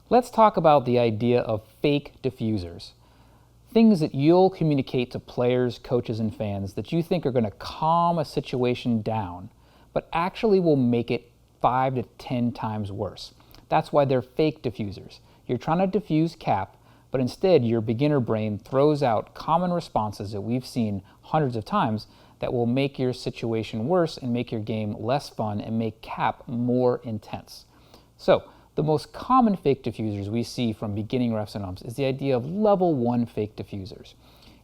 Let's talk about the idea of fake diffusers. Things that you'll communicate to players, coaches, and fans that you think are going to calm a situation down, but actually will make it 5 to 10 times worse. That's why they're fake diffusers. You're trying to diffuse Cap, but instead your beginner brain throws out common responses that we've seen hundreds of times that will make your situation worse and make your game less fun and make Cap more intense. So, the most common fake diffusers we see from beginning refs and umps is the idea of level 1 fake diffusers.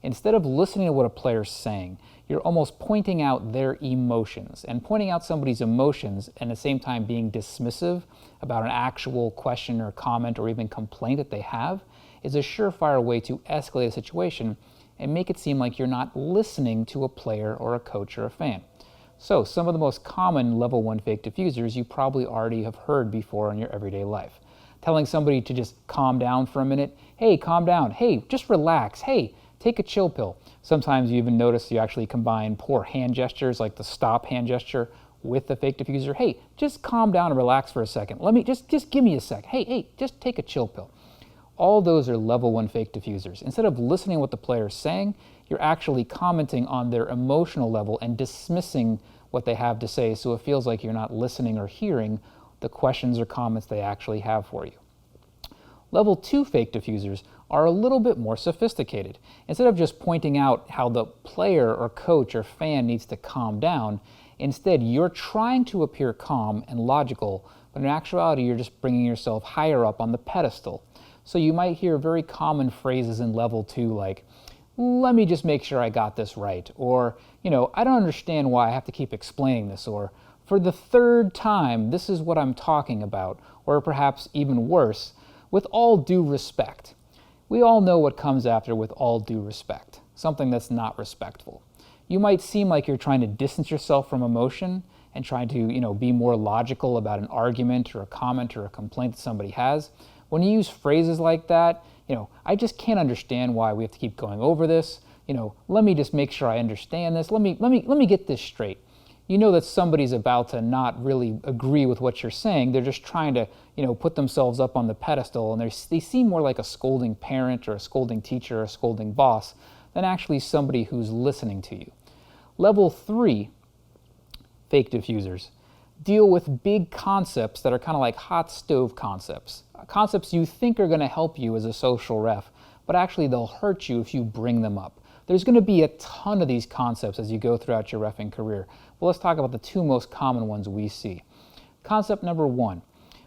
Instead of listening to what a player's saying, you're almost pointing out their emotions. And pointing out somebody's emotions and at the same time being dismissive about an actual question or comment or even complaint that they have is a surefire way to escalate a situation and make it seem like you're not listening to a player or a coach or a fan. So some of the most common level 1 fake diffusers you probably already have heard before in your everyday life. Telling somebody to just calm down for a minute. Hey, calm down. Hey, just relax. Hey, take a chill pill. Sometimes you even notice you actually combine poor hand gestures like the stop hand gesture with the fake diffuser. Hey, just calm down and relax for a second. Let me just give me a sec. Hey, just take a chill pill. All those are level 1 fake diffusers. Instead of listening to what the player is saying, you're actually commenting on their emotional level and dismissing what they have to say, so it feels like you're not listening or hearing the questions or comments they actually have for you. Level 2 fake diffusers are a little bit more sophisticated. Instead of just pointing out how the player or coach or fan needs to calm down, instead you're trying to appear calm and logical, but in actuality you're just bringing yourself higher up on the pedestal. So you might hear very common phrases in level 2 like, let me just make sure I got this right, or, I don't understand why I have to keep explaining this, or for the 3rd time, this is what I'm talking about, or perhaps even worse, with all due respect. We all know what comes after with all due respect, something that's not respectful. You might seem like you're trying to distance yourself from emotion and trying to, be more logical about an argument or a comment or a complaint that somebody has. When you use phrases like that, I just can't understand why we have to keep going over this. Let me just make sure I understand this. Let me get this straight. You know that somebody's about to not really agree with what you're saying. They're just trying to, put themselves up on the pedestal, and they seem more like a scolding parent or a scolding teacher or a scolding boss than actually somebody who's listening to you. Level 3 fake diffusers deal with big concepts that are kind of like hot stove concepts. Concepts you think are going to help you as a social ref, but actually they'll hurt you if you bring them up. There's going to be a ton of these concepts as you go throughout your reffing career. Well, let's talk about the 2 most common ones we see. Concept number 1,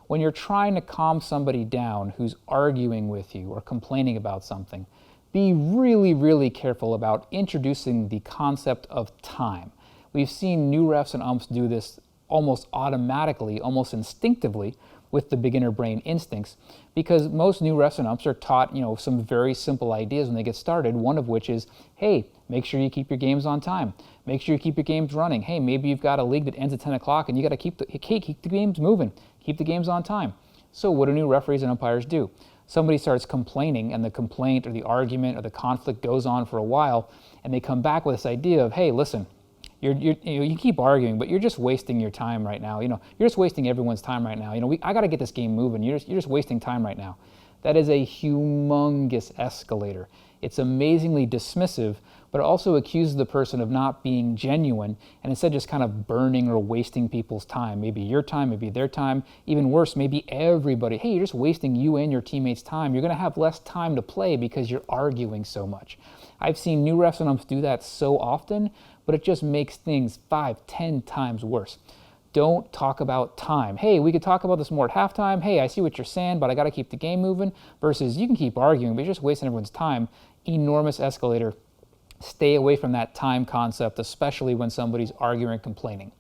when you're trying to calm somebody down who's arguing with you or complaining about something, be really, really careful about introducing the concept of time. We've seen new refs and umps do this almost automatically, almost instinctively with the beginner brain instincts, because most new refs and umps are taught, some very simple ideas when they get started, one of which is, hey, make sure you keep your games on time. Make sure you keep your games running. Hey, maybe you've got a league that ends at 10 o'clock and you got to keep the games moving. Keep the games on time. So what do new referees and umpires do? Somebody starts complaining, and the complaint or the argument or the conflict goes on for a while, and they come back with this idea of, hey, listen, you keep arguing, but you're just wasting your time right now. You're just wasting everyone's time right now. I got to get this game moving. You're just wasting time right now. That is a humongous escalator. It's amazingly dismissive, but it also accuses the person of not being genuine, and instead just kind of burning or wasting people's time. Maybe your time, maybe their time. Even worse, maybe everybody. Hey, you're just wasting you and your teammates' time. You're going to have less time to play because you're arguing so much. I've seen new refs and umps do that so often, but it just makes things 5, 10 times worse. Don't talk about time. Hey, we could talk about this more at halftime. Hey, I see what you're saying, but I got to keep the game moving. Versus you can keep arguing, but you're just wasting everyone's time. Enormous escalator. Stay away from that time concept, especially when somebody's arguing and complaining.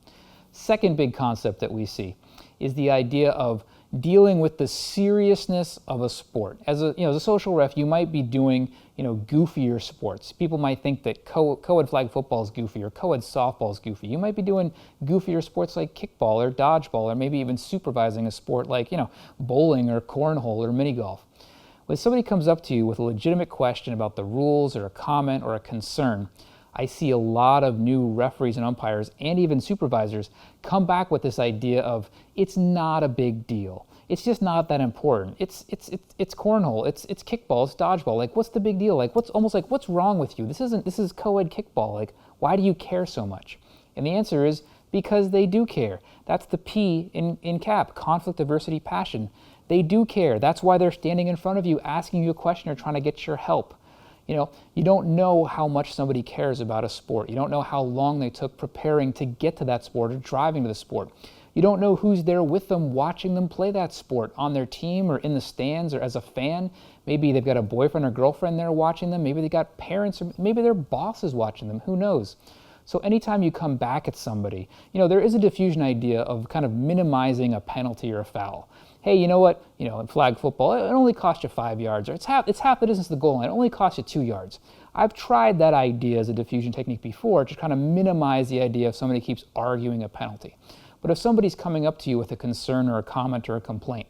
Second big concept that we see is the idea of dealing with the seriousness of a sport. As a social ref, you might be doing, goofier sports. People might think that co-ed flag football is goofy or co-ed softball is goofy. You might be doing goofier sports like kickball or dodgeball, or maybe even supervising a sport like, bowling or cornhole or mini golf. When somebody comes up to you with a legitimate question about the rules or a comment or a concern, I see a lot of new referees and umpires and even supervisors come back with this idea of, it's not a big deal. It's just not that important. It's cornhole, it's kickball, it's dodgeball. Like, what's the big deal? Like, what's wrong with you? This is co-ed kickball. Like, why do you care so much? And the answer is because they do care. That's the P in CAP, conflict, adversity, passion. They do care. That's why they're standing in front of you, asking you a question or trying to get your help. You don't know how much somebody cares about a sport. You don't know how long they took preparing to get to that sport or driving to the sport. You don't know who's there with them watching them play that sport on their team or in the stands or as a fan. Maybe they've got a boyfriend or girlfriend there watching them. Maybe they got parents or maybe their boss is watching them. Who knows? So anytime you come back at somebody, there is a diffusion idea of kind of minimizing a penalty or a foul. Hey, you know what? In flag football, it only cost you 5 yards, or it's half the distance to the goal line. It only cost you 2 yards. I've tried that idea as a diffusion technique before to kind of minimize the idea if somebody keeps arguing a penalty. But if somebody's coming up to you with a concern or a comment or a complaint,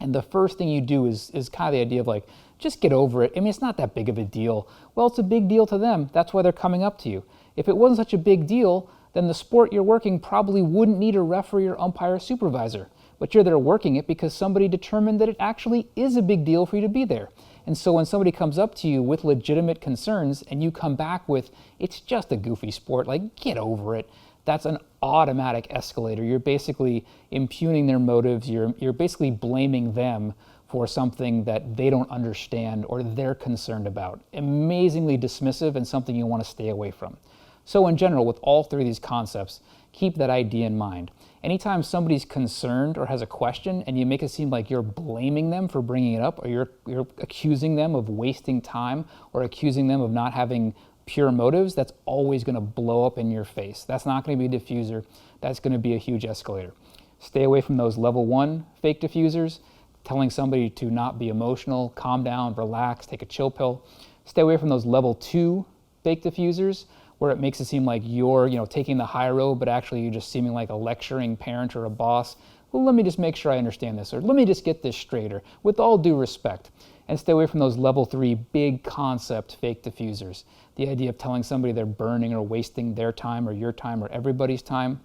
and the first thing you do is kind of the idea of like, just get over it. I mean, it's not that big of a deal. Well, it's a big deal to them. That's why they're coming up to you. If it wasn't such a big deal, then the sport you're working probably wouldn't need a referee or umpire or supervisor. But you're there working it because somebody determined that it actually is a big deal for you to be there. And so when somebody comes up to you with legitimate concerns and you come back with, it's just a goofy sport, like, get over it, that's an automatic escalator. You're basically impugning their motives. You're basically blaming them for something that they don't understand or they're concerned about. Amazingly dismissive and something you want to stay away from. So in general, with all three of these concepts, keep that idea in mind. Anytime somebody's concerned or has a question and you make it seem like you're blaming them for bringing it up, or you're accusing them of wasting time or accusing them of not having pure motives, that's always going to blow up in your face. That's not going to be a diffuser. That's going to be a huge escalator. Stay away from those level 1 fake diffusers, telling somebody to not be emotional, calm down, relax, take a chill pill. Stay away from those level 2 fake diffusers, where it makes it seem like you're, taking the high road, but actually you're just seeming like a lecturing parent or a boss. Well, let me just make sure I understand this, or let me just get this straight, or with all due respect. And stay away from those level 3 big concept fake diffusers. The idea of telling somebody they're burning or wasting their time or your time or everybody's time,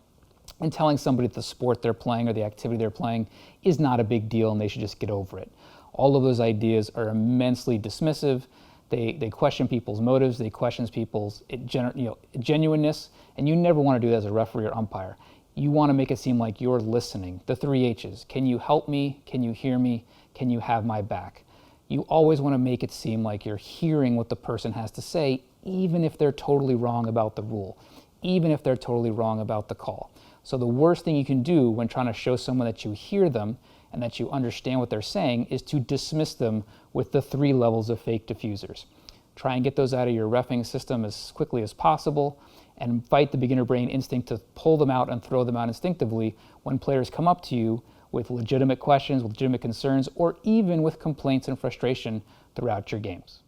and telling somebody that the sport they're playing or the activity they're playing is not a big deal and they should just get over it. All of those ideas are immensely dismissive. They question people's motives, they question people's genuineness, and you never want to do that as a referee or umpire. You want to make it seem like you're listening. The 3 H's. Can you help me? Can you hear me? Can you have my back? You always want to make it seem like you're hearing what the person has to say, even if they're totally wrong about the rule, even if they're totally wrong about the call. So the worst thing you can do when trying to show someone that you hear them and that you understand what they're saying is to dismiss them with the 3 levels of fake diffusers. Try and get those out of your reffing system as quickly as possible and fight the beginner brain instinct to pull them out and throw them out instinctively when players come up to you with legitimate questions, with legitimate concerns, or even with complaints and frustration throughout your games.